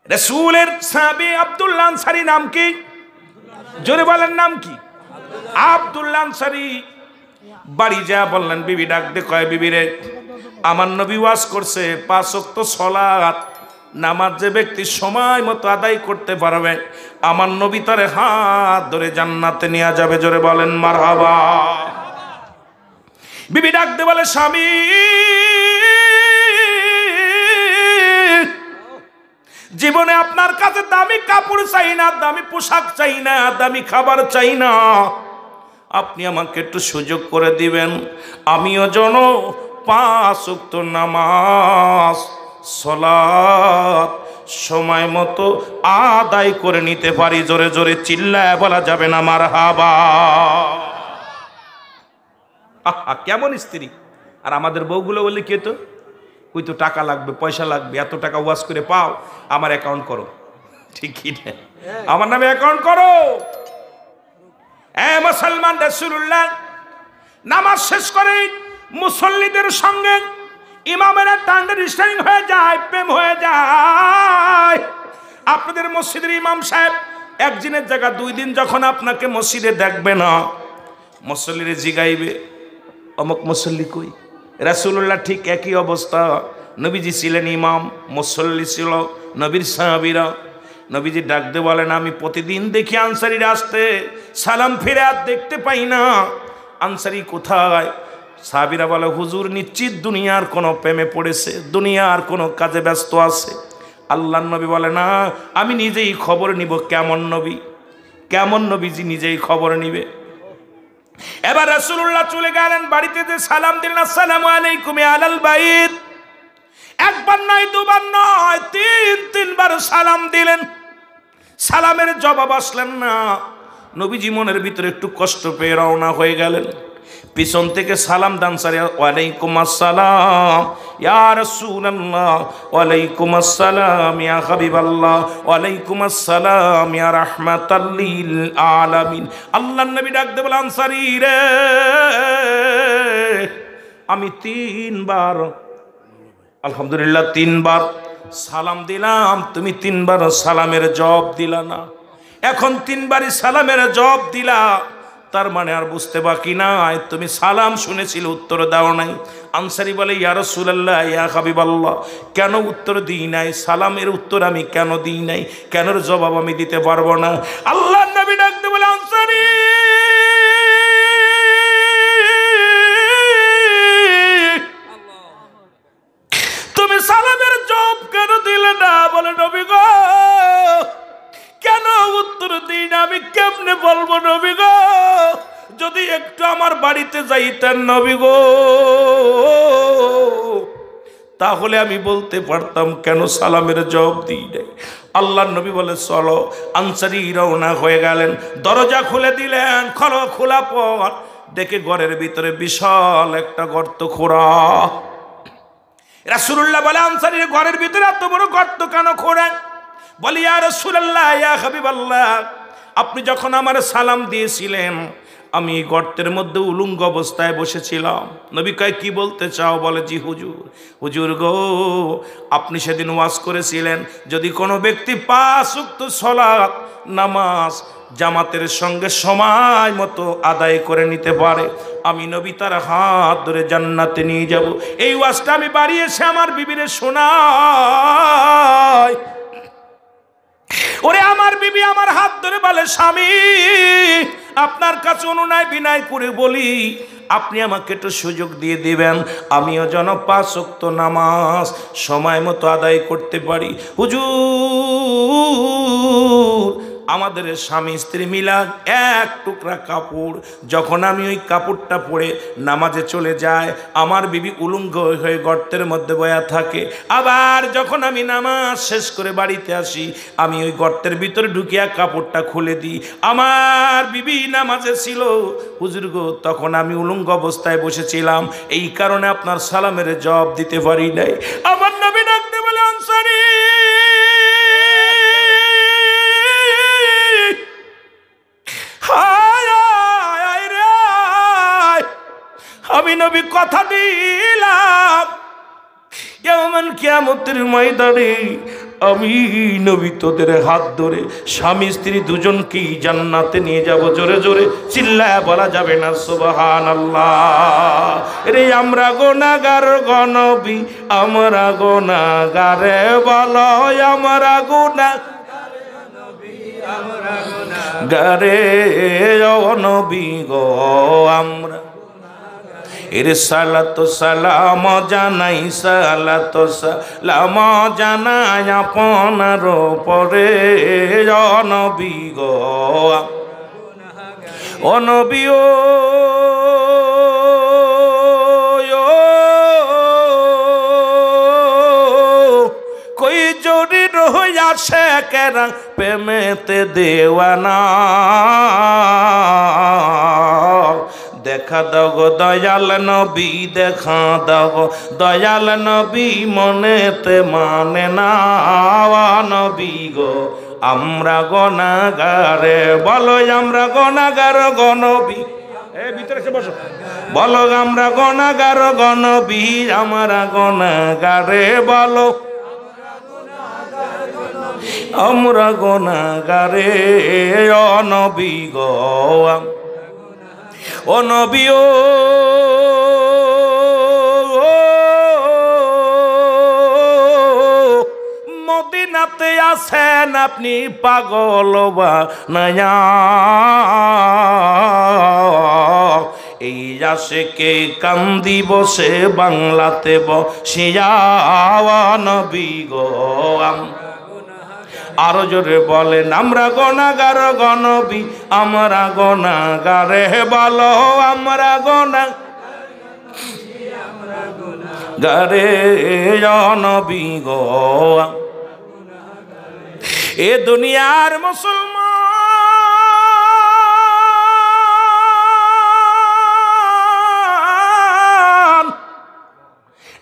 রাসূলের সাহাবী আব্দুল্লাহ আনসারী নাম কি? জোরে বলেন নাম কি? আব্দুল্লাহ আনসারী বাড়ি যা বললেন, বিবি ডাক দে, কয় বিবি রে, আমার নবী ওয়াজ করছে 5 ওয়াক্ত সালাত নামাজ যে ব্যক্তি সময় মতো আদায় করতে পারবে, আমার নবী তারে হাত ধরে জান্নাতে নিয়ে যাবে। জোরে বলেন মারহাবা। বিবি ডাক দে বলে, স্বামী জীবনে আপনার কাছে দামি কাপড় চাই না, দামি পোশাক চাই না, দামি খাবার চাই না, আপনি আমাকে একটু সুযোগ করে দিবেন, আমিও যেন 5 ওয়াক্ত নামাজ সালাত সময় মতো আদায় করে নিতে পারি। জোরে জোরে চিল্লায় বলা যাবে না মারহাবা। আহা, কেমন স্ত্রী! আর আমাদের বউগুলো বলে, কে তো কই তো টাকা লাগবে, পয়সা লাগবে, এত টাকা ওয়াজ করে পাও, আমার অ্যাকাউন্ট করো। ঠিক কি না? আমার নামে অ্যাকাউন্ট করো। মুসলমান রাসূলুল্লাহ নামাজ শেষ করে মুসল্লিদের সঙ্গে ইমামের আন্ডারস্ট্যান্ডিং হয়ে যায়, প্রেম হয়ে যায়। আপনাদের মসজিদের ইমাম সাহেব একদিনের জায়গা 2 দিন যখন আপনাকে মসজিদে দেখবে না, মুসল্লিরে জিগাইবে, অমুক মুসল্লি কই? রাসূলুল্লাহ ঠিক একই অবস্থা। নবীজি ছিলেন ইমাম, মুসল্লি ছিল নবীর সাহাবীরা। নবীজি ডাক দিয়ে বলেন, আমি প্রতিদিন দেখি আনসারীরা আসতে, সালাম ফিরে আর দেখতে পাই না, আনসারী কোথায়? সাহাবীরা বলে, হুজুর নিশ্চিত দুনিয়ার কোনো প্রেমে পড়েছে, দুনিয়ার কোনো কাজে ব্যস্ত আছে। আল্লাহর নবী বলে, না, আমি নিজেই খবর নিব। কেমন নবী? কেমন নবীজি নিজেই খবর নিবে? এবার রাসূলুল্লাহ চলে গেলেন বাড়িতে, যে সালাম দিলেন, আসসালামু আলাইকুম আলাল বাইত। একবার নয়, দুবার নয়, 3 বার সালাম দিলেন। সালামের জবাব আসলেন না। নবীজি মনের ভিতরে একটু কষ্ট পেয়ে রওনা হয়ে গেলেন। পিছন থেকে সালাম দান সারে, ওয়ালাইকুম আসসালাম ইয়া রাসূলুল্লাহ, ওয়ালাইকুম আসসালাম ইয়া হাবিবাল্লাহ, ওয়ালাইকুম আসসালাম ইয়া রাহমাতাল লিল আলামিন। আল্লাহর নবী ডাক দিয়ে বলে, আনসারী রে, আমি 3 বার, আলহামদুলিল্লাহ 3 বার সালাম দিলাম, তুমি 3 বার সালামের জবাব দিলা না। এখন 3 বারই সালামের জবাব দিলা, তার মানে আর বুঝতে বাকি নাই তুমি সালাম শুনেছিলে, উত্তর দাও নাই। আনসারী বলে, ইয়া রাসূলুল্লাহ ইয়া হাবিবাল্লাহ, কেন উত্তর দিই নাই? সালামের উত্তর আমি কেন দিই নাই? কেনর জবাব আমি দিতে পারবো না? আল্লাহর নবী ডাকতে বলে, আনসারী তুমি সালামের জবাব কেন দিলে না? বলে, নবী গো, কেন উত্তর দিই না আমি কেমনে বলবো নবী গো? যদি একটু আমার বাড়িতে যাইতেন নবী গো, তাহলে আমি বলতে পারতাম কেন সালামের জবাব দিই নাই। আল্লাহর নবী বলে, চলো। আনসারী রওনা হয়ে গেলেন, দরজা খুলে দিলেন। খোলা পর দেখে ঘরের ভিতরে বিশাল একটা গর্ত খোঁড়া। রাসূলুল্লাহ বলে, আনসারীর ঘরের ভিতরে এত বড় গর্ত কেন খোঁড়েন? বলি, ইয়া রাসূলুল্লাহ ইয়া হাবিবাল্লাহ, আপনি যখন আমার সালাম দিয়েছিলেন, আমি গর্তের মধ্যে উলঙ্গ অবস্থায় বসেছিলাম। নবী কয়, কি বলতে চাও? বলে, জি হুজুর। হুজুর গো, আপনি সেদিন ওয়াজ করেছিলেন, যদি কোনো ব্যক্তি 5 ওয়াক্ত সালাত নামাজ জামাতের সঙ্গে সময় মতো আদায় করে নিতে পারে, আমি নবী তার হাত ধরে জান্নাতে নিয়ে যাব। এই ওয়াজটা আমি বাড়ি এসে আমার বিবিরে শোনাই। ওরে আমার বিবি আমার হাত ধরে বলে, স্বামী আপনার কাছে অনুনয় বিনয় করে বলি, আপনি আমাকে একটু সুযোগ দিয়ে দিবেন, আমিও যেন 5 ওয়াক্ত নামাজ সময় মতো আদায় করতে পারি। হুজুর, আমাদের স্বামী স্ত্রী মিলা 1 টুকরা কাপড়, যখন আমি ওই কাপড়টা পরে নামাজে চলে যায়, আমার বিবি উলঙ্গ হয়ে গর্তের মধ্যে বয়া থাকে। আবার যখন আমি নামাজ শেষ করে বাড়িতে আসি, আমি ওই গর্তের ভিতরে ঢুকিয়া কাপড়টা খুলে দিই। আমার বিবি নামাজে ছিল হুজুর গো, তখন আমি উলঙ্গ অবস্থায় বসেছিলাম, এই কারণে আপনার সালামের জবাব দিতে পারি নাই। আমার নবী ডাকতে বলে, আনসারী আমি নবী কথা দিলাম, কিয়ামতের ময়দানে আমি নবী তোদের হাত ধরে স্বামী স্ত্রী দুজনকেই জান্নাতে নিয়ে যাব। জোরে জোরে চিল্লায় বলা যাবে না সুবহানাল্লাহ। রে আমরা গুনাহগার গো নবী, আমরা গুনাহগারে বলো আমরা গুনাহগারে ও নবী গো আমরা। এর সালাতু সালাম জানাই, সালাতু সালাম জানাই আপনার পরে ও নবী গো, ও নবী ও কই জোরি রহিয়াছে কেরা প্রেমেতে দেওয়ানা। দেখা দাও গো দয়াল নবী, দেখা দাও গো দয়াল নবী, মনেতে মানে না নবী গো আমরা গুনাহগারে বলো আমরা গুনাহগার গো নবী। ভিতরে এসে বসো, বলো আমরা গুনাহগার গো নবী, আমরা গুনাহগারে বলো আমরা গুনাহগারে ও নবী গো, ও নবী ও মদিনাতে আছেন আপনি পাগল বানায়া, এই আশিকে কান্দি বসে বাংলাতে বসিয়া নবী গো। আরো জোরে বলেন আমরা গুনাহগার গো নবী, আমরা গুনাহগারে বলো আমরা গুনাহগারে ও নবী গো। এ দুনিয়ার মুসলমান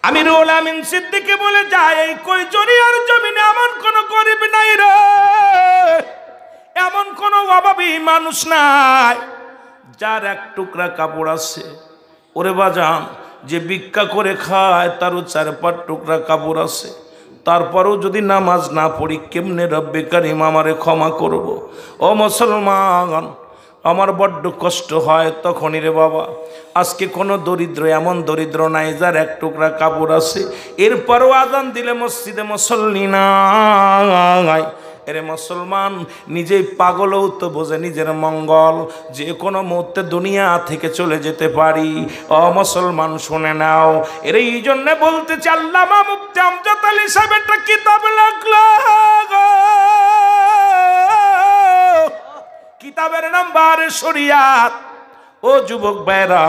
আমিরুল আমিন সিদ্দিকী বলে যায়, এই কই জরিয়ার জমিনে এমন কোন গরিব নাই রে, এমন কোন অভাবী মানুষ নাই যার এক টুকরা কাপড় আছে। ওরে বাজান, যে ভিক্ষা করে খায় তারও 4-5 টুকরা কাপড় আছে, তারপরেও যদি নামাজ না পড়ি কেমনে রব্বে কারিম আমারে ক্ষমা করব? ও মুসলমান, আমার বড্ড কষ্ট হয় তখনই রে বাবা। আজকে কোনো দরিদ্র এমন দরিদ্র নাই যার এক টুকরা কাপড় আছে, এরপরও আজান দিলে মসজিদে মুসল্লি নাই। এরে মুসলমান, নিজেই পাগলও তো বোঝে নিজের মঙ্গল, যে কোনো মুহূর্তে দুনিয়া থেকে চলে যেতে পারি। ও মুসলমান শুনে নাও, এর এই জন্যে বলতেছি, আল্লামা মুফতি আমজাদ আলী সাহেব একটা কিতাব লিখলো, কিতাবের নাম বারে শরিয়াত। ও যুবক ভাইরা,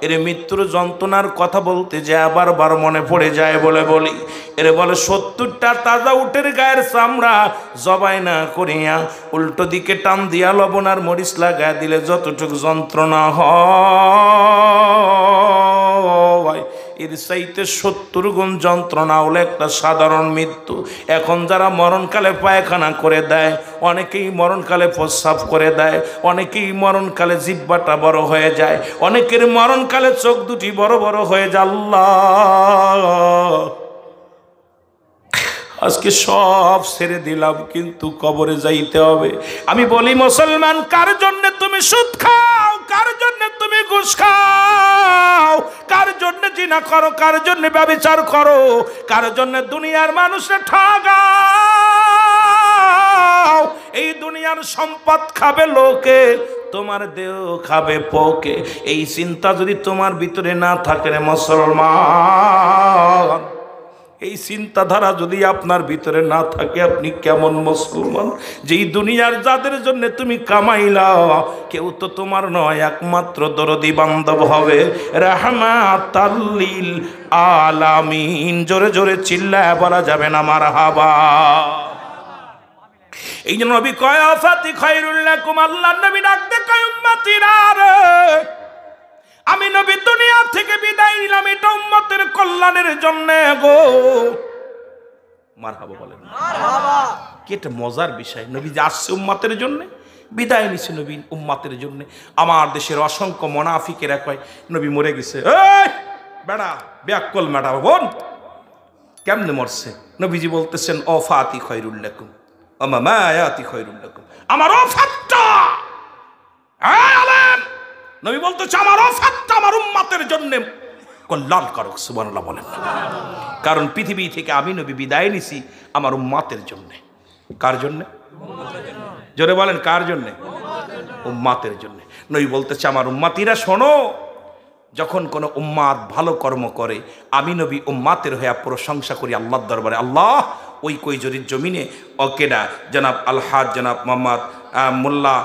এর মৃত্যুর যন্ত্রণার কথা বলতে যে বারবার মনে পড়ে যায় বলে বলি। এর বলে 70টা তাজা উটের গায়ের চামড়া জবাই না করিয়া উল্টো দিকে টান দিয়া লবণ আর মরিচ লাগায় দিলে যতটুকু যন্ত্রণা হয়, এর চাইতে 70 গুণ যন্ত্রণা হলো একটা সাধারণ মৃত্যু। এখন যারা মরণকালে পায়খানা করে দেয়, অনেকেই মরণকালে প্রস্রাব করে দেয়, অনেকেই মরণকালে জিহ্বাটা বড় হয়ে যায়, অনেকের মরণকালে চোখ দুটি বড় বড় হয়ে যায়। আল্লাহ, আজকে সব ছেড়ে দিলাম, কিন্তু কবরে যাইতে হবে। আমি বলি মুসলমান, কার জন্য তুমি সুদ খাও, কার জন্য তুমি ঘুষ খাও, কার জন্য জিনা করো, কার জন্য ব্যভিচার করো, কার জন্য দুনিয়ার মানুষে ঠগাও? এই দুনিয়ার সম্পদ খাবে লোকে, তোমার দেহ খাবে পোকে। এই চিন্তা যদি তোমার ভিতরে না থাকে রে মুসলমান, এই চিন্তাধারা যদি আপনার ভিতরে না থাকে, আপনি কেমন মুসলমান? যেই দুনিয়ার যাদের জন্য তুমি কামাইলা, কেউ তো তোমার নয়, একমাত্র দরদি বান্ধব হবে রাহমাতাল লিল আলামিন। জোরে জোরে চিল্লায় বলা যাবে না মারহাবা। এই জন্য নবী কয় আফাতি খায়রুল লাকুম, আল্লাহর নবী ডাকতে কয় উম্মতিরা রে, আমি নবী দুনিয়া থেকে বিদায় নিলাম, এটা উম্মতের কল্যাণের জন্য গো। মারহাবা বলেন, মারহাবা। কি একটা মজার বিষয়, নবী যে আসছে উম্মতের জন্য, বিদায় নিছে নবী উম্মতের জন্য। আমার দেশের অসংখ্য মুনাফিকেরা কয় নবী মরে গেছে। এই বেড়া ব্যাককল ম্যাডাম বোন, কেমনে মরছে? নবীজি বলতেছেন ওয়াফাতি খায়রুল লাকুম ওয়া মামায়াতি খায়রুল লাকুম, আমার ওয়াফাতটা আলেম নবী বলতেছে আমার ওয়াফাতটা আমার উম্মতের জন্য কল্যাণকারক। সুবহানাল্লাহ বলেন। কারণ পৃথিবী থেকে আমি নবী বিদায় নিছি আমার উম্মতের জন্য। কার জন্য? জোরে বলেন কার জন্য? উম্মতের জন্য। নবী বলতেছে আমার উম্মতিরা শোনো, যখন কোনো উম্মাত ভালো কর্ম করে আমি নবী উম্মাতের হয়ে প্রশংসা করি আল্লাহর দরবারে। আল্লাহ ওই কৈজরির জমিনে অকেডা জনাব আলহাজ জনাব মোহাম্মদ মোল্লা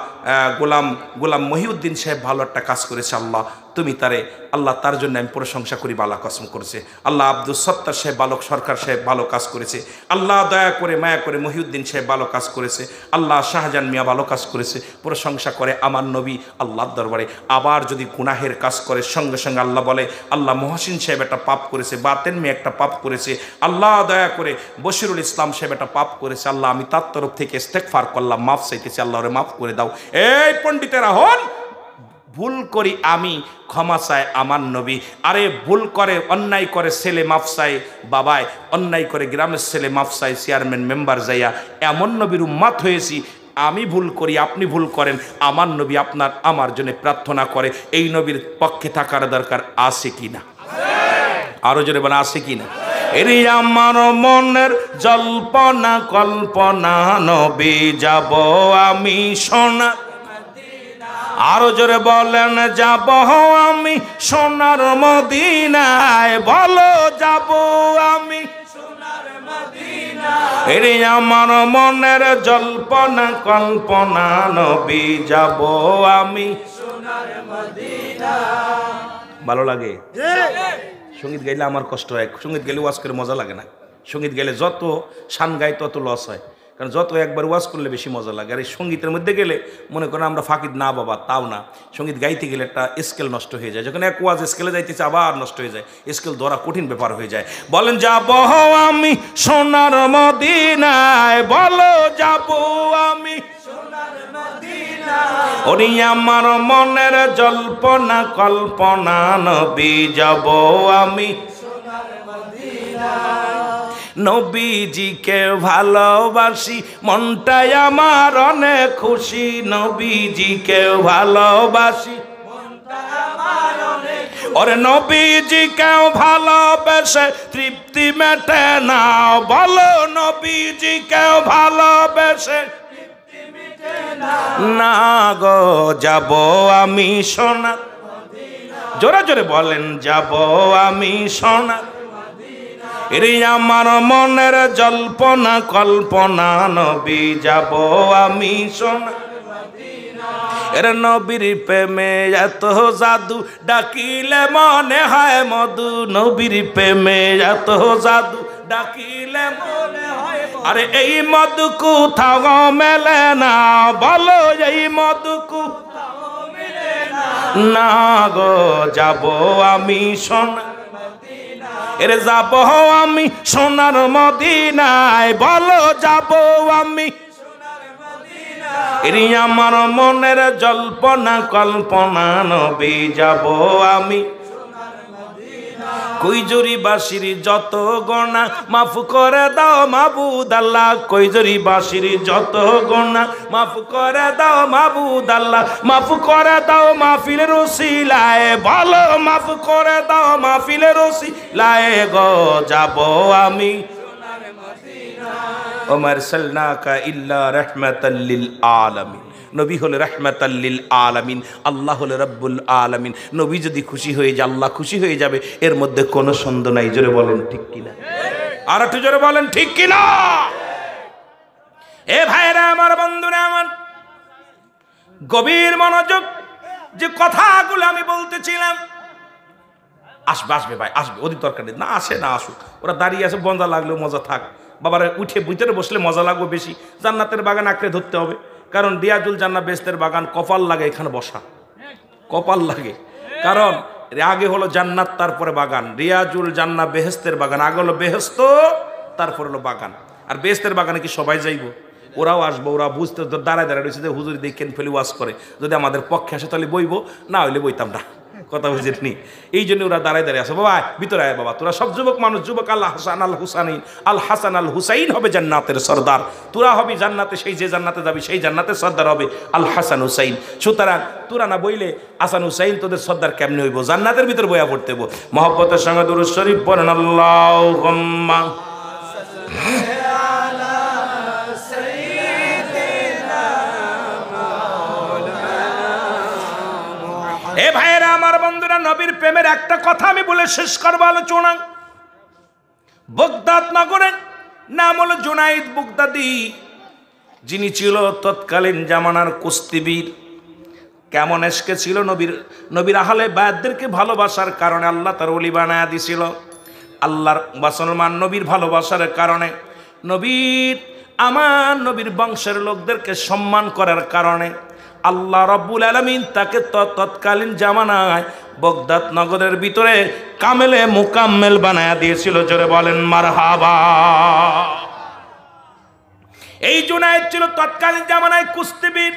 গোলাম মহিউদ্দিন সাহেব ভালো একটা কাজ করেছে, আল্লাহ তুমি তারে আল্লাহ তার জন্য আমি প্রশংসা করি, ভালো কাজ করেছে। আল্লাহ আব্দুল সত্তার সাহেব বালক সরকার সাহেব ভালো কাজ করেছে, আল্লাহ দয়া করে মায়া করে মহিউদ্দিন সাহেব ভালো কাজ করেছে, আল্লাহ শাহজাহান মিয়া ভালো কাজ করেছে, প্রশংসা করে আমার নবী আল্লাহর দরবারে। আবার যদি গুনাহের কাজ করে সঙ্গে সঙ্গে আল্লাহ বলে আল্লাহ মহসিন সাহেব একটা পাপ করেছে, বাতেন মেয়ে একটা পাপ করেছে, আল্লাহ দয়া করে বশিরুল ইসলাম সাহেব একটা পাপ করেছে, আল্লাহ আমি তার তরফ থেকে ইস্তেগফার করলাম, মাফ চাইতেছি, আল্লাহ ওরে মাফ করে দাও। এই পণ্ডিতেরা হন, ভুল করি আমি ক্ষমা চাই আমার নবী। আরে ভুল করে অন্যায় করে ছেলে মাফ চাই বাবায়, অন্যায় করে গ্রামের ছেলে মাফ চাই চেয়ারম্যান মেম্বার যাইয়া, এমন নবীর উম্মত হয়েছি। আমি ভুল করি আপনি ভুল করেন, আমার নবী আপনার আমার জন্য প্রার্থনা করে, এই নবীর পক্ষে থাকার দরকার আছে কি না? আরো জোরে বলে আছে কি না? এরে আমার মনের জল্পনা কল্পনা নবী যাব আমি সোনা, আরো জোরে বলেন যাব আমি সোনার মদিনায়, বলো যাব আমি সোনার মদিনায়। এরে আমার মনের জল্পনা কল্পনা নবী যাব আমি সোনার মদিনায়। ভালো লাগে সঙ্গীত গাইলে? আমার কষ্ট হয়, সঙ্গীত গাইলে ওয়াজ করে মজা লাগে না। সঙ্গীত গাইলে যত শান গাই তত লস হয়, কারণ যত একবার ওয়াজ করলে বেশি মজা লাগে। আর এই সঙ্গীতের মধ্যে গেলে মনে করেন আমরা ফাঁকিদ না বাবা, তাও না, সঙ্গীত গাইতে গেলে একটা স্কেল নষ্ট হয়ে যায়। যখন এক ওয়াজ স্কেলে যাইতেছে আবার নষ্ট হয়ে যায়, স্কেল ধরা কঠিন ব্যাপার হয়ে যায়। বলেন যাব আমি সোনার মদিনায়, বলো যাব আমি সোনার মদিনায়। ওরে আমার মনের জল্পনা কল্পনা নবী যাব আমি সোনার মদিনায়। নবীজিকে ভালোবাসি মনটাই আমার অনেক খুশি, নবীজিকে ভালোবাসি মনটাই আমার অনেক খুশি। ওরে নবীজিকে ভালোবেসে তৃপ্তি মেটে না, বলো নবীজিকে ভালোবেসে তৃপ্তি মেটে না গো, যাব আমি সোনার মদিনা। জোরে জোরে বলেন যাব আমি সোনার। এরে আমার মনের জল্পনা কল্পনা নবী যাব আমি সোনার মদিনা। এর নবীর প্রেমে এত জাদু ডাকিলে মনে হয় মধু, নবীর প্রেমে এত জাদু ডাকিলে মনে হয়। আরে এই মধু কোথাও মেলে না, বলো এই মধু কোথাও মেলে না গো, যাব আমি সোনার। এরে যাব আমি সোনার মদিনায়, বলো যাব আমি সোনার মদিনায়। এরে আমার মনের জল্পনা কল্পনা নবী যাব আমি সোনার মদিনায়। কৈজরি বাসির যত গোনা মাফ করে দাও মাবুদ আল্লাহ, কৈজরি বাসির যত গোনা মাফ করে দাও মাবুদ আল্লাহ, মাফ করে দাও মাহফিলের ওসিলায়, বলো মাফ করে দাও মাহফিলের ওসিলায় গো, যাব আমি সোনার মদিনায়। ওয়া মা আরসালনাকা ইল্লা রাহমাতাল লিল আলামিন। নবী হলে রাহমাতাল লিল আলামিন, আল্লাহ হলে রব্বুল আলামিন। নবী যদি খুশি হয়ে যায় আল্লাহ খুশি হয়ে যাবে, এর মধ্যে কোনো সন্দেহ নাই। জোরে বলেন ঠিক কিনা? আর একটু জোরে বলেন ঠিক কিনা? এ ভাইরা আমার, বন্ধুরা আমার, গভীর মনোযোগ। যে কথাগুলো আমি বলতেছিলাম, আসবে আসবে ভাই আসবে, ওদের দরকার নেই, না আসে না আসুক, ওরা দাঁড়িয়ে আছে, মজা লাগলেও মজা থাক। বাবারা উঠে ভিতরে বসলে মজা লাগবে বেশি। জান্নাতের বাগান আঁকড়ে ধরতে হবে, কারণ রিয়াজুল জান্নাত বেহেশতের বাগান, কপাল লাগে এখানে বসা, কপাল লাগে। কারণ আগে হলো জান্নাত তারপরে বাগান, রিয়াজুল জান্নাত বেহেশতের বাগান, আগে হলো বেহেশত তারপরে হলো বাগান। আর বেহেশতের বাগানে কি সবাই যাইব? ওরাও আসবো, ওরা বুঝতে দাঁড়ায় দাঁড়ায় রয়েছে যে হুজুর দেখেন ফেলি ওয়াজ করে, যদি আমাদের পক্ষে আসে তাহলে বইবো, না হইলে বইতাম না। কথা বুঝেননি? এই জন্য ওরা দাঁড়ায় দাঁড়িয়ে আছে। বাবা ভিতরে আয় বাবা, তোরা সব যুবক মানুষ, যুবক আল হাসান আল হুসাইন, আল হাসান আল হুসাইন হবে জান্নাতের সর্দার, তোরা হবি জান্নাতে, সেই যে জান্নাতে যাবি সেই জান্নাতের সর্দার হবে আল হাসান হুসাইন। সুতরাং তোরা না বইলে হাসান হুসাইন তোদের সর্দার কেমনে হইব? জান্নাতের ভিতর বইয়া পড়তে হইব। মহব্বতের সঙ্গে দুরূদ শরীফ পড়েন আল্লাহুম্মা। এ ভাইয়েরা আমার, বন্ধুরা, নবীর প্রেমের একটা কথা আমি বলে শেষ করবো আলোচনা। বাগদাদ নগরের নাম হলো জুনাইদ বাগদাদি, যিনি ছিল তৎকালীন জামানার কুস্তিবীর। কেমন এসকে ছিল নবীর আহলে বায়াতদেরকে ভালোবাসার কারণে আল্লাহ তার ওলি বানায়া দিছিল। আল্লাহর মুসলমান নবীর ভালোবাসার কারণে, নবীর বংশের লোকদেরকে সম্মান করার কারণে আল্লাহ রাব্বুল আলামিন তাকে তৎকালীন জামানায় বাগদাদ নগরের ভিতরে কামেলে মুকাম্মেল বানায়া দিয়েছিল। জোরে বলেন মারহাবা। এই জুনায়েদ ছিল তৎকালীন জামানায় কুস্তিবীর,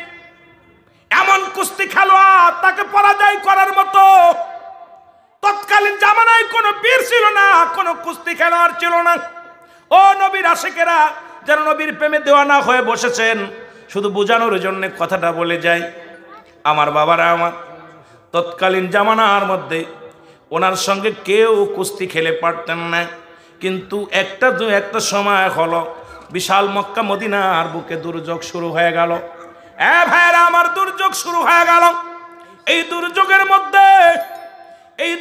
এমন কুস্তি খেলোয়াড় তাকে পরাজয় করার মতো তৎকালীন জামানায় কোনো বীর ছিল না, কোনো কুস্তি খেলোয়াড় ছিল না। ও নবীর আশিকেরা, যারা নবীর প্রেমে দেওয়ানা হয়ে বসেছেন, শুধু বোঝানোর জন্য কথাটা বলে যাই। আমার বাবারা আমার, তৎকালীন জামানার মধ্যে ওনার সঙ্গে কেউ কুস্তি খেলে পারতেন না, কিন্তু একটা সময় হলো বিশাল মক্কা মদিনার বুকে দুর্যোগ শুরু হয়ে গেল। ভাইয়েরা আমার, দুর্যোগ শুরু হয়ে গেল। এই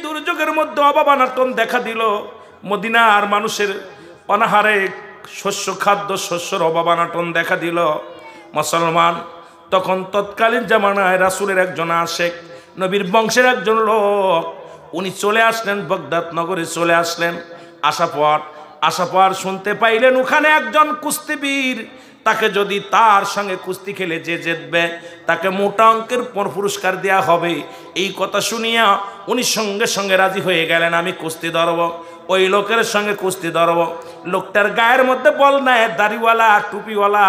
দুর্যোগের মধ্যে অভাব-অনাটন দেখা দিল। মদিনার মানুষের অনাহারে শস্যের অভাব-অনাটন দেখা দিল। মুসলমান তখন তৎকালীন জামানায় রাসূলের একজন আশেক, নবীর বংশের একজন লোক, উনি চলে আসলেন, বাগদাদ নগরে চলে আসলেন। আসার পর শুনতে পাইলেন ওখানে একজন কুস্তিবীর, তাকে যদি তার সঙ্গে কুস্তি খেলে যে জিতবে তাকে মোটা অঙ্কের পুরস্কার দেওয়া হবে। এই কথা শুনিয়া উনি সঙ্গে সঙ্গে রাজি হয়ে গেলেন, আমি কুস্তি ধরব, ওই লোকের সঙ্গে কুস্তি ধরব। লোকটার গায়ের মধ্যে বল নাই, দাড়িওয়ালা, টুপিওয়ালা,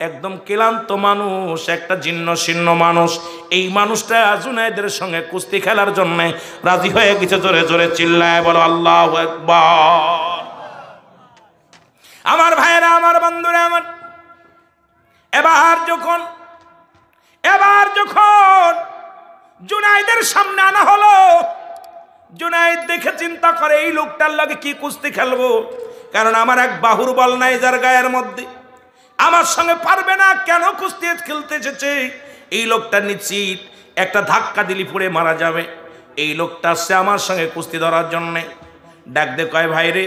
একদম ক্লান্ত মানুষ, একটা জীর্ণ শীর্ণ মানুষ। এই মানুষটা জুনায়েদের সঙ্গে কুস্তি খেলার জন্য রাজি হয়ে গেছে। জোরে জোরে চিল্লায় বলো আল্লাহু আকবার। আমার ভাইয়েরা আমার, বন্ধুরা আমার, এবার যখন জুনায়েদের সামনে আনা হলো, জুনায়েদ দেখে চিন্তা করে এই লোকটার লাগে কি কুস্তি খেলবো, কারণ আমার এক বাহুর বল নাই যার গায়ের মধ্যে, আমার সঙ্গে পারবে না, কেন কুস্তি খেলতে এসেছে? এই লোকটা নিশ্চিত একটা ধাক্কা দিলি পড়ে মারা যাবে। এই লোকটা আসছে আমার সঙ্গে কুস্তি ধরার জন্যে। ডাক দে কয়, ভাই রে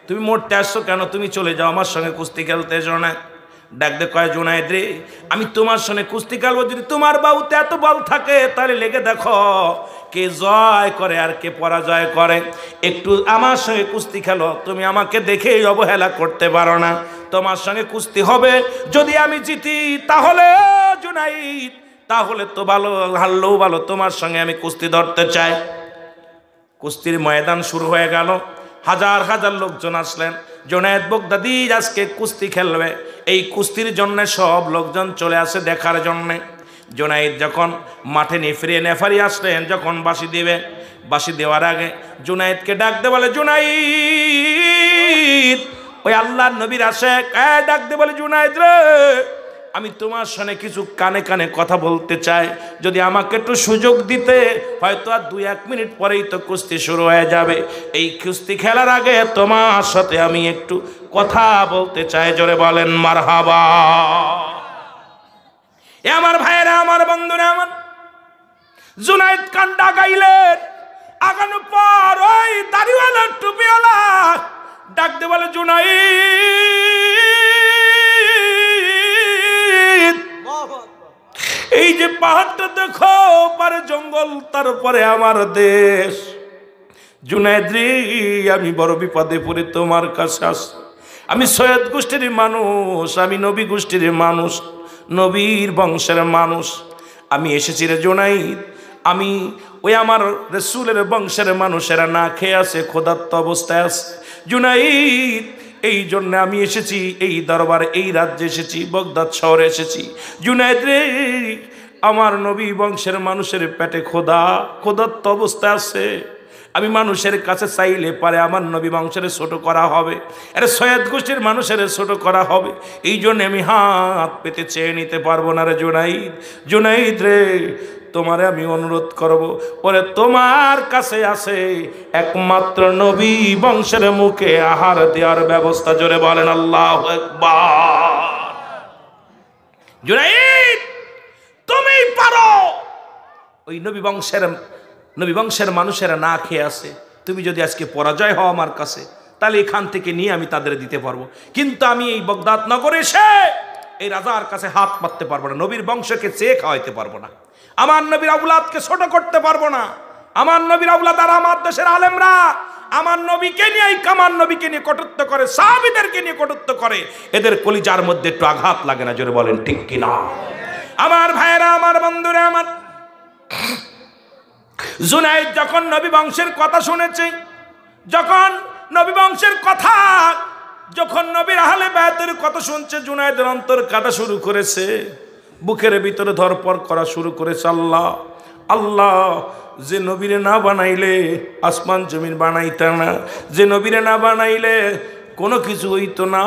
তুমি মরতে আসছো কেন? তুমি চলে যাও, আমার সঙ্গে কুস্তি খেলতে এসো না। ডাক দে কয়, জুনায়েদ রে আমি তোমার সঙ্গে কুস্তি খেলবো, যদি তোমার বাহুতে এত বল থাকে তাহলে লেগে দেখো কে জয় করে আর কে পরাজয় করে। একটু আমার সঙ্গে কুস্তি খেলো, তুমি আমাকে দেখে অবহেলা করতে পারো না। তোমার সঙ্গে কুস্তি হবে, যদি আমি জিতি তাহলে জুনায়েদ, তাহলে তো ভালো, হারলেও ভালো, তোমার সঙ্গে আমি কুস্তি ধরতে চাই। কুস্তির ময়দান শুরু হয়ে গেল, হাজার হাজার লোকজন আসলেন। জুনায়েদ বাগদাদি আজকে কুস্তি খেলবে, এই কুস্তির জন্য সব লোকজন চলে আসে দেখার জন্যে। জুনায়েদ যখন মাঠে নেফারি আসলেন, যখন বাঁশি দিবে, বাঁশি দেওয়ার আগে জুনায়েদকে ডাকতে বলে, জুনায়েদ, ওই আল্লাহর নবীর আশেক, ডাকতে বলে, জুনায়েদ রে আমি তোমার সঙ্গে কিছু কানে কানে কথা বলতে চাই, যদি আমাকে একটু সুযোগ দিতে, হয়তো আর 2-1 মিনিট পরেই তো কুস্তি শুরু হয়ে যাবে। এই কুস্তি খেলার আগে তোমার সাথে আমি একটু কথা বলতে চাই। জোরে বলেন মারহাবা। এ আমার ভাইয়েরা আমার, বন্ধুরা আমার, জুনায়েদ কান্ডা গাইলেন। আগানোর পর ওই দাড়িওয়ালা টুপিওয়ালা ডাকতে বলে, জুনায়েদ এই যে পাহাড়টা দেখো, পারে জঙ্গল, তারপরে আমার দেশ। জুনায়েদ রে আমি বড় বিপদে পড়ে তোমার কাছে আসি। আমি সৈয়দ গোষ্ঠীর মানুষ, আমি নবী গোষ্ঠীর মানুষ, নবীর বংশের মানুষ। আমি এসেছি রে জুনায়েদ, আমি ওই আমার রাসূলের বংশের মানুষেরা না খেয়ে আছে, ক্ষুধার্ত অবস্থায় আছে। জুনায়েদ এই জন্য আমি এসেছি এই দরবারে, এই রাজ্যে এসেছি, বাগদাদ শহরে এসেছি। জুনায়েদ রে আমার নবী বংশের মানুষের পেটে ক্ষুধার্ত অবস্থায় আছে। আমি মানুষের কাছে চাইলে পারে আমার নবী বংশের ছোট করা হবে, আরে সৈয়দ গোষ্ঠীর মানুষের ছোট করা হবে। এই জন্য আমি হাত পেতে চেয়ে নিতে পারবো না রে জুনাইদ। জুনাইদ রে, তোমারে আমি অনুরোধ করব, ওরে তোমার কাছে আছে একমাত্র নবী বংশের মুখে আহার দেওয়ার ব্যবস্থা। জোরে বলেন আল্লাহু আকবার। জুনাইদ, তুমি পারো। ওই নবী বংশের মানুষেরা না খেয়ে আছে, তুমি যদি আজকে পরাজয় হও আমার কাছে, তাহলে এখান থেকে নিয়ে আমি তাদের দিতে পারবো। কিন্তু আমি এই বগদাদ নগরে এসে এই রাজার কাছে হাত পাততে পারবো না, নবীর বংশকে চেয়ে খাওয়াইতে পারবো না, আমার নবীর আওলাদকে ছোট করতে পারবো না। আমার নবীর আওলাদ আর আমার দেশের আলেমরা আমার নবীকে নিয়ে, আমার নবীকে নিয়ে কটূক্ত করে, সাহাবীদেরকে নিয়ে কটূক্ত করে, এদের কলিজার মধ্যে একটু আঘাত লাগে না? জোরে বলেন ঠিক কিনা? আমার ভাইয়েরা, আমার বন্ধুরা, আমার জুনাইদ যখন নবী বংশের কথা শুনেছে, যখন নবী বংশের কথা, যখন নবীর আহলে বায়তের কথা শুনছে, জুনাইদের অন্তর কাঁদা শুরু করেছে, বুকের ভিতরে ধরপড় করা শুরু করেছে। আল্লাহ আল্লাহ, যে নবীরে না বানাইলে আসমান জমিন বানাইতা না, যে নবীরে না বানাইলে কোনো কিছু হইতো না,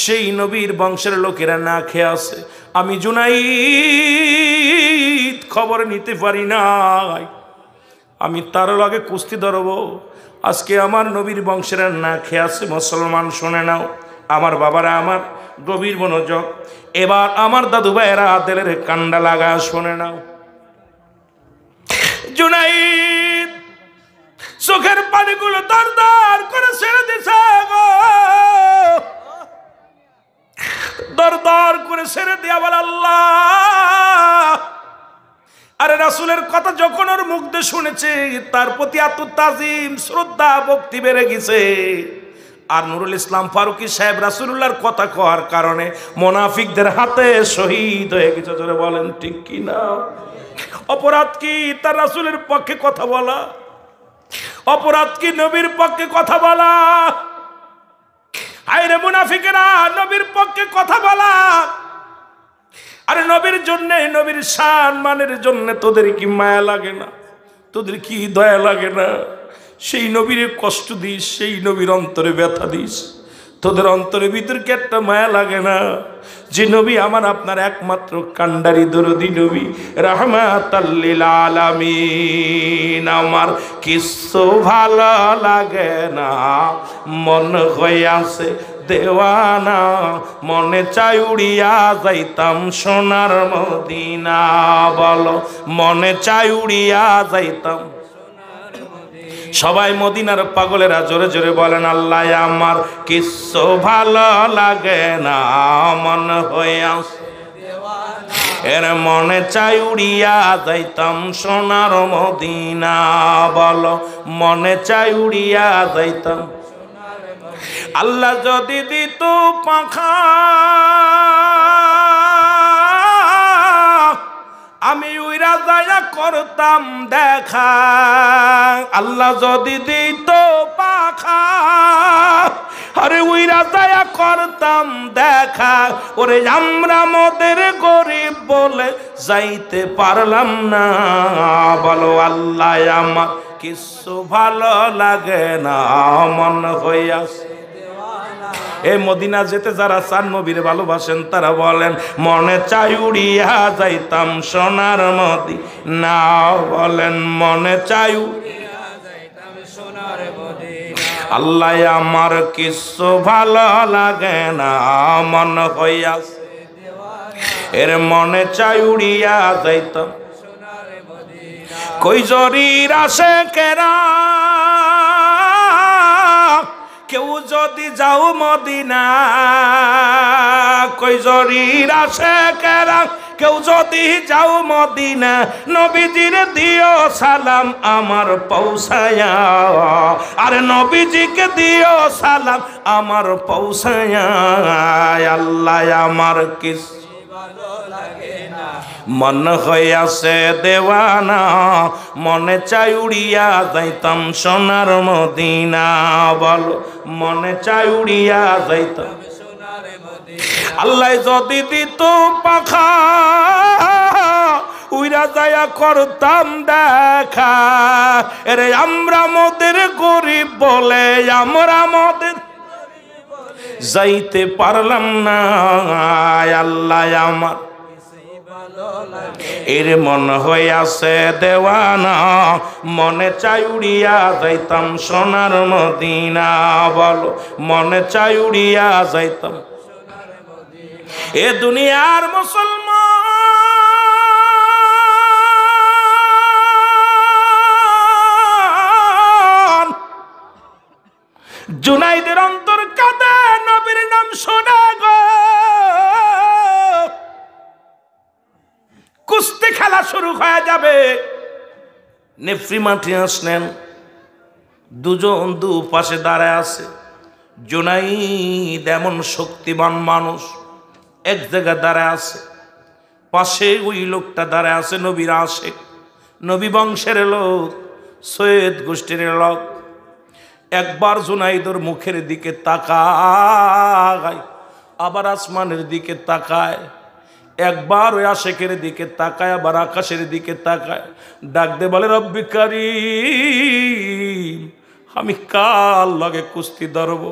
সেই নবীর বংশের লোকেরা না খেয়ে আছে। আমি জুনাইদ খবর নিতে পারি নাই, আমি তার লগে কুস্তি ধরব। আজকে আমার নবীর বংশের না খেয়ে আছে। মুসলমান শুনে নাও, আমার বাবারা, আমার গভীর মনোযোগ, এবার আমার দাদু ভাইয়েরা দিলের কান্ডা লাগা শুনে নাও। জুনাইদ চোখের পানিগুলো দর দর করে ছেড়ে দিছে গো, দর দর করে ছেড়ে দিয়া বলে আল্লাহ। আরে রাসূলের কথা যখন ওর মুখ দিয়ে শুনেছে, তার প্রতি এত তাজিম শ্রদ্ধা ভক্তি বেড়ে গেছে। আর নুরুল ইসলাম ফারুকী সাহেব রাসূলুল্লাহর কথা কওয়ার কারণে মুনাফিকদের হাতে শহীদ হয়ে গেছে। জোরে বলেন ঠিক কি না? অপরাধ কি তার রাসূলের পক্ষে কথা বলা? অপরাধ কি নবীর পক্ষে কথা বলা? আরে মুনাফিকেরা নবীর পক্ষে কথা বলা, আরে নবীর জন্য, নবীর সম্মানের জন্য তোদের কি মায়া লাগে না? তোদের কি দয়া লাগে না? সেই নবীর কষ্ট দিস, সেই নবীর অন্তরে ব্যথা দিস, তোদের অন্তরের ভিতর কি একটা মায়া লাগে না? যে নবী আমার আপনার একমাত্র কান্ডারি দরদি নবী, রাহমাতাল লিল আলামিন। আমার কিছু ভালো লাগে না, মন হইয়াছে দেওয়ানা, মনে চাই উড়িয়া যাইতাম সোনার মদিনা। বলো, মনে চাই উড়িয়া যাইতাম। সবাই মদিনার পাগলেরা জোরে জোরে বলেন আল্লাহ, আমার কিচ্ছু ভালো লাগে না, মন হইয়াছে এর মনে চাই উড়িয়া যাইতাম সোনার মদিনা। বলো, মনে চাই উড়িয়া যাইতাম। আল্লাহ যদি দিত পাখা, আমি উইরা যায়া করতাম দেখা। আল্লাহ যদি দিত পাখা, আরে উইরা যায়া করতাম দেখা। ওরে আমরা মোদের গরিব বলে যাইতে পারলাম না। বলো, আল্লাহ আমার কিছু ভালো লাগে না, মন হইয়াছে। এ মদিনা যেতে যারা চান, নবীর ভালোবাসেন, তারা বলেন মনে চাই উড়িয়া যাইতাম সোনার মদিনা। বলেন মনে চাই উড়িয়া যাইতাম সোনার মদিনা। আল্লাহ আমার কিছু ভালো লাগে না, মন হইয়াছে এর মনে চাই উড়িয়া যাইতাম সোনার মদিনা। কই জরির আসে কেরা, কেউ যদি যাও মদিনা। কই জরির আসে কেরা, কেউ যদি যাও মদিনা। নবীজির দিও সালাম আমার পৌঁছায়া, আরে নবীজিকে দিও সালাম আমার পৌঁছায়া। আল্লাহ আমার কিছু মন হইয়াছে দেওয়ানা, মনে চাই উড়িয়া যাইতাম সোনার মদিনা। বলো, মনে চাই উড়িয়া যাইতাম সোনার মদিনা। আল্লাহ যদি দিত পাখা, উইরা যায়া করতাম দেখা। এরে আমরা মোদের গরিব বলে আমরা মোদের যাইতে পারলাম না। আল্লাহ আমার এর মন হইয়াছে দেওয়ানা, মনে চাই উড়িয়া যাইতাম সোনার মদিনা। বলো মনে চাই উড়িয়া যাইতাম। এ দুনিয়ার মুসলমান জুনাইদের অন্তর কাঁদে নবীর নাম শোনা গো। কুস্তি খেলা শুরু হয়ে যাবে। নেফরি মাঠে আসলেন, দুজন দু পাশে দাঁড়ায় আছে। জুনাইদ এমন শক্তিমান মানুষ, এক জায়গায় দাঁড়ায় আছে। পাশে ওই লোকটা দাঁড়ায় আছে নবীর আশেক, নবী বংশের লোক, সৈয়দ গোষ্ঠীর লোক। একবার জুনাইদর মুখের দিকে তাকায়, আবার আসমানের দিকে তাকায়, একবার ওই আশেকের দিকে তাকায়, আবার আকাশের দিকে তাকায়। ডাক দে বলে রব্বি কারীম, আমি কার লগে কুস্তি ধরব?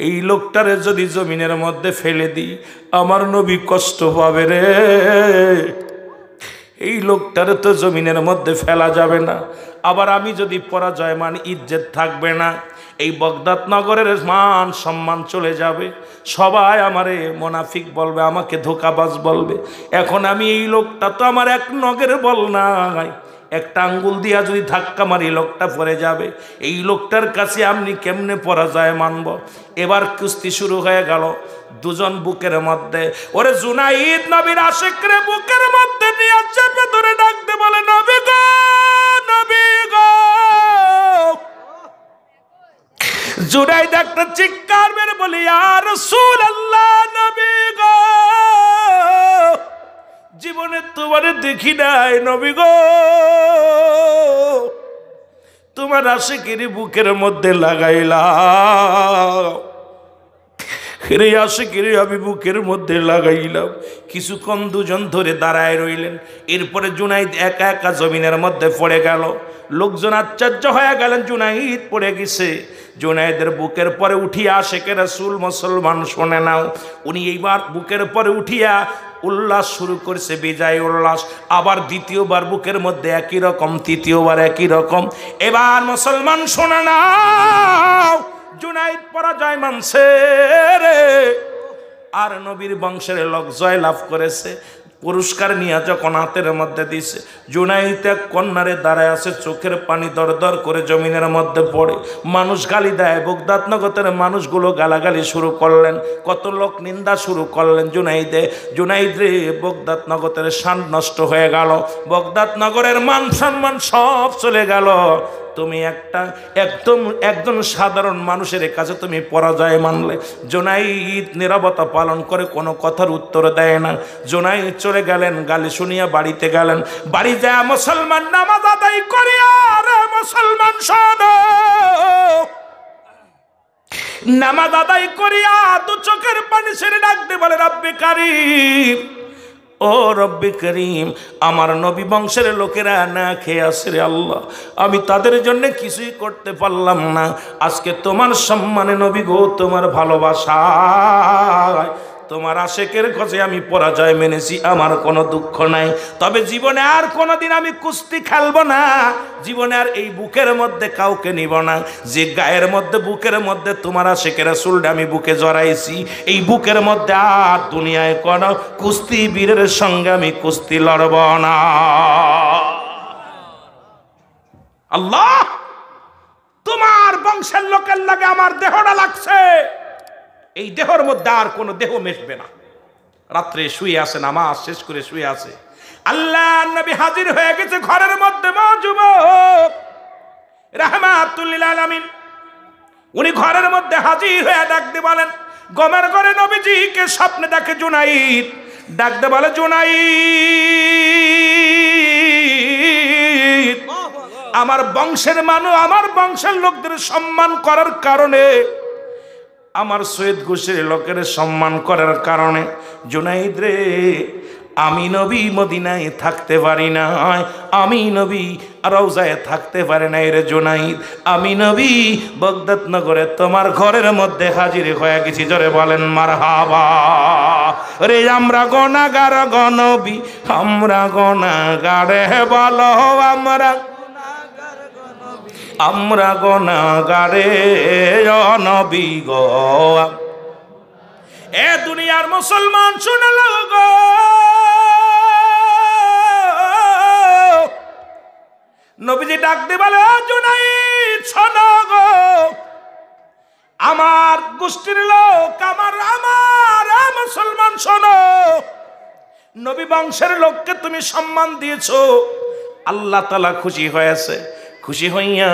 এই লোকটারে যদি জমিনের মধ্যে ফেলে দিই আমার নবী কষ্ট পাবে রে। এই লোকটারে তো জমিনের মধ্যে ফেলা যাবে না। আবার আমি যদি পরাজয় মানি ইজ্জত থাকবে না। এই বগদাদ নগরের মান সম্মান চলে যাবে। সবাই আমারে মুনাফিক বলবে, আমাকে ধোঁকাবাজ বলবে। এখন আমি এই লোকটা তো আমার এক নগের বল নাই, একটা আঙ্গুল দিয়া যদি ধাক্কা মারি লোকটা পড়ে যাবে। এই লোকটার কাছে আপনি কেমনে পরাজয় মানব? এবার কুস্তি শুরু হয়ে গেল দুজন বুকের মধ্যে। ওরে জুনাইদ নবীর আশিকরে বুকের মধ্যে নিয়ে চেপে ধরে ডাকতে বলে নবী গো, নবী গো। জুনাইদ একটা চিৎকার মেরে বলে ইয়া রাসূলুল্লাহ, নবী গো জীবনে তোমারে দেখি নাই নবী গো, তোমার আশিকের বুকের মধ্যে লাগাইলাম। রে আশিকের আমি বুকের মধ্যে লাগাইলাম। কিছুক্ষণ দুজন ধরে দাঁড়ায় রইলেন। এরপরে জুনাইদ একা একা জমিনের মধ্যে পড়ে গেল। লোকজন আশ্চর্য হয়ে গেলেন, জুনাইদ পড়ে গেছে। জুনাইদের বুকের পরে উঠিয়া আশিকের রাসূল মুসলমান শোনে নাও, উনি এইবার বুকের পরে উঠিয়া উল্লাস শুরু করছে, বিজয় উল্লাস। আবার দ্বিতীয়বার বুকের মধ্যে একই রকম, তৃতীয়বার একই রকম। এবার মুসলমান শোনে নাও, জুনাইদ পরাজয় মানছে রে। আর নবীর বংশের লোক জয় লাভ করেছে। পুরস্কার নিয়ে যখন হাতের মধ্যে দিছে, জুনাইদ এক কন্যারে দাঁড়ায় আছে, চোখের পানি দর দর করে জমিনের মধ্যে পড়ে। মানুষ গালি দেয়, বগদাদ নগরের মানুষগুলো গালাগালি শুরু করলেন, কত লোক নিন্দা শুরু করলেন জুনাইদ রে। বগদাদ নগরের শান নষ্ট হয়ে গেল, বগদাদ নগরের মান সম্মান সব চলে গেল। তুমি একজন সাধারণ মানুষের কাছে তুমি পরাজয় মানলে। জুনাইদ নীরবতা পালন করে কোনো কথার উত্তর দেয় না। জুনাইদ চলে গেলেন, গালি শুনিয়া বাড়িতে গেলেন। বাড়ি যায় মুসলমান নামাজ আদায় করিয়া, রে মুসলমান শোনো, নামাজ আদায় করিয়া দু চোখের পানি ছেড়ে ডাকতে বলে রব্বি কারীম, ও রব্বি করিম, আমার নবী বংশের লোকেরা না খেয়ে আসে রে আল্লাহ, আমি তাদের জন্য কিছুই করতে পারলাম না। আজকে তোমার সম্মানে নবী গো, তোমার ভালোবাসায়, তোমার আশেকের কাছে আমি পরাজয় মেনেছি, আমার কোনো দুঃখ নাই। তবে জীবনে আর কোনোদিন আমি কুস্তি খেলবো না, জীবনে আর এই বুকের মধ্যে কাউকে নিব না। যে গায়ের মধ্যে বুকের মধ্যে তোমার আশেকের রাসূলটা আমি বুকে জড়াইছি, এই বুকের মধ্যে আর দুনিয়ায় কোনো কুস্তি বীরের সঙ্গে আমি কুস্তি লড়ব না। আল্লাহ, তোমার বংশের লোকের লাগে আমার দেহটা লাগছে, এই দেহর মধ্যে আর কোনো দেহ মেশবে না। রাত্রে শুয়ে আছে, নামাজ শেষ করে শুয়ে আছে, আল্লাহ নবী হাজির হয়ে গেছে ঘরের মধ্যে। মা যুবক রাহমাতুল লিল আলামিন, উনি ঘরের মধ্যে হাজির হয়ে ডাকতে বলেন, গমের ঘরে নবীজিকে স্বপ্নে দেখে জুনাইদ। ডাকতে বলে জুনাইদ, আমার বংশের মানুষ, আমার বংশের লোকদের সম্মান করার কারণে, আমার সৈয়দ গোষ্ঠীর লোকের সম্মান করার কারণে জুনাইদ রে, আমি নবী মদিনায় থাকতে পারি না, আমি নবী রওজায় থাকতে পারি না রে জুনাইদ, আমি নবী বাগদাদ নগরে তোমার ঘরের মধ্যে হাজির হয়ে গেছি। জোরে বলেন মারহাবা। রে আমরা গুনাহগার গো নবী, আমরা গুনাহগার বলো আমরা গুনাহগারে নবী গো। এ দুনিয়ার মুসলমান শুনে লাগো গো, নবীজি ডাক দিয়ে বলে জুনাইদ শোনো গো, আমার গোষ্ঠীর লোক, আমার মুসলমান শোনো, নবী বংশের লোককে তুমি সম্মান দিয়েছো, আল্লাহ তাআলা খুশি হয়েছে। খুশি হইয়া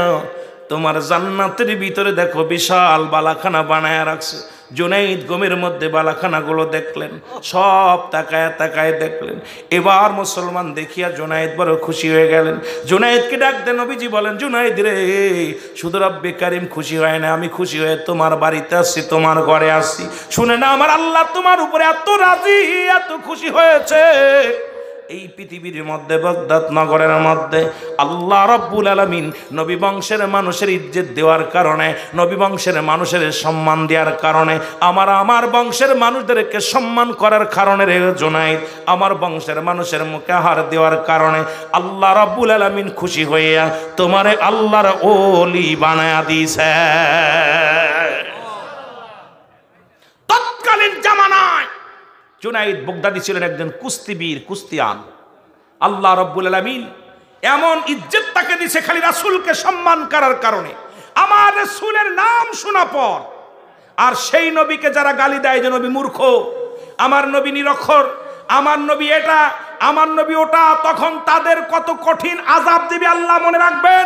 তোমার জান্নাতের ভিতরে দেখো বিশাল বালাখানা বানায় রাখছে। জুনাইদ গমের মধ্যে বালাখানাগুলো দেখলেন, সব তাকায় তাকায় দেখলেন। এবার মুসলমান দেখিয়া জুনাইদ বড় খুশি হয়ে গেলেন। জুনাইদকে ডাক দেন, নবীজি বলেন জুনাইদ রে, শুধু রব্বে কারিম খুশি হয় না, আমি খুশি হয়ে তোমার বাড়িতে আসছি, তোমার ঘরে আসছি। শুনে না আমার আল্লাহ তোমার উপরে এত রাজি, এত খুশি হয়েছে। এই পৃথিবীর মধ্যে বাগদাদ নগরের মধ্যে আল্লাহ রাব্বুল আলামিন নবী বংশের মানুষের ইজ্জত দেওয়ার কারণে, নবী বংশের মানুষের সম্মান দেওয়ার কারণে, আমার বংশের মানুষদেরকে সম্মান করার কারণে রে জুনাইদ, আমার বংশের মানুষের মুখে হার দেওয়ার কারণে আল্লাহ রাব্বুল আলামিন খুশি হইয়া তোমারে আল্লাহর ওলি বানায়া দিয়েছে। তৎকালীন জামানায় জুনাইদ বাগদাদি ছিলেন একজন কুস্তিবীর, কুস্তিয়ান। আল্লাহ রাব্বুল আলামিন এমন ইজ্জত তাকে দিয়েছে খালি রাসূলকে সম্মান করার কারণে। আমার রাসূলের নাম শোনা পর আর সেই নবীকে যারা গালি দেয় যে নবী মূর্খ, আমার নবী নিরক্ষর, আমার নবী এটা, আমার নবী ওটা, তখন তাদের কত কঠিন আযাব দিবে আল্লাহ মনে রাখবেন।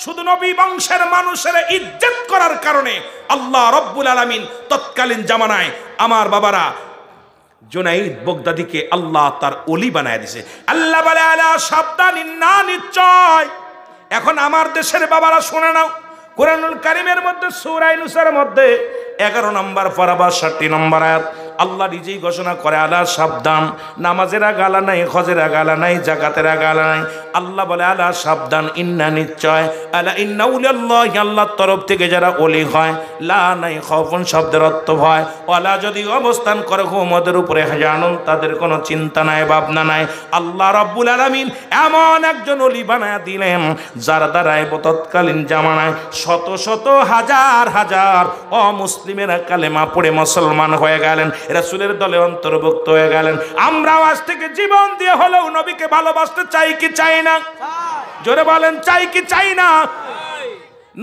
শুধু নবী বংশের মানুষের ইজ্জত করার কারণে আল্লাহ রাব্বুল আলামিন তৎকালীন জামানায় আমার বাবারা জুনাইদ বাগদাদিকে আল্লাহ তার ওলি বানায় দিয়েছে। আল্লাহ বলে আলা সাবধান, না নিশ্চয়। এখন আমার দেশের বাবারা শুনে নাও, কুরআনুল কারীমের মধ্যে সূরা ইউনূসের মধ্যে 11 নম্বর পারা 62 নম্বর আয়াত আল্লাহ নিজেই ঘোষণা করে আলা সাবধান, নামাজের গালা নাই, হজের গালা নাই, যাকাতের গালা নাই। আল্লাহ বলে আলা সাবধান, ইন্না নিশ্চয়, আলা ইন্না উলিয়াল্লাহি, আল্লাহর তরফ থেকে যারা ওলি হয়, লা নাই খাউফুন শব্দের অর্থ ভয়, ওয়ালা যদি অবস্থান করে হুমদের উপরে জানুন, তাদের কোনো চিন্তা নাই, ভাবনা নাই। আল্লাহ রাব্বুল আলামিন এমন একজন ওলি বানায়া দিলেন যার দ্বারায় তৎকালীন জামানায় শত শত হাজার হাজার অমুসলিমেরা কালেমা পড়ে মুসলমান হয়ে গেলেন, রাসূলের দলে অন্তর্ভুক্ত হয়ে গেলেন। আমরাও আজ থেকে জীবন দিয়ে হলেও নবীকে ভালোবাসতে চাই কি চাই না? জোরে বলেন চাই কি চাই না?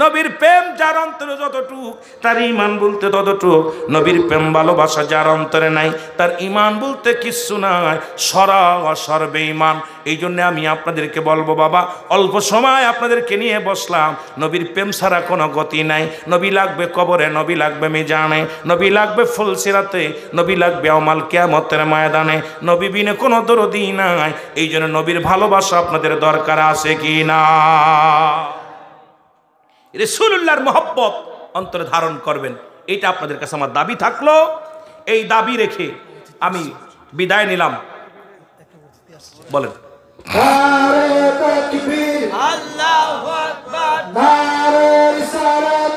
নবীর প্রেম যার অন্তরে যতটুক, তার ঈমান বলতে ততটুক। নবীর প্রেম ভালোবাসা যার অন্তরে নাই, তার ঈমান বলতে কিচ্ছু নাই, সরাসর বেঈমান। এই জন্য আমি আপনাদেরকে বলবো বাবা, অল্প সময় আপনাদেরকে নিয়ে বসলাম, নবীর প্রেম ছাড়া কোনো গতি নাই। নবী লাগবে কবরে, নবী লাগবে মিজানে, নবী লাগবে ফুলসিরাতে, নবী লাগবে আমাল কিয়ামতের ময়দানে। নবী বিনে কোনো দরদি নাই। এই জন্য নবীর ভালোবাসা আপনাদের দরকার আছে কি না? রাসূলুল্লাহর মহব্বত অন্তরে ধারণ করবেন, এটা আপনাদের কাছে আমার দাবি থাকলো। এই দাবি রেখে আমি বিদায় নিলাম। বলেন নারে তাকবীর, আল্লাহু আকবার, নারে রিসালাত।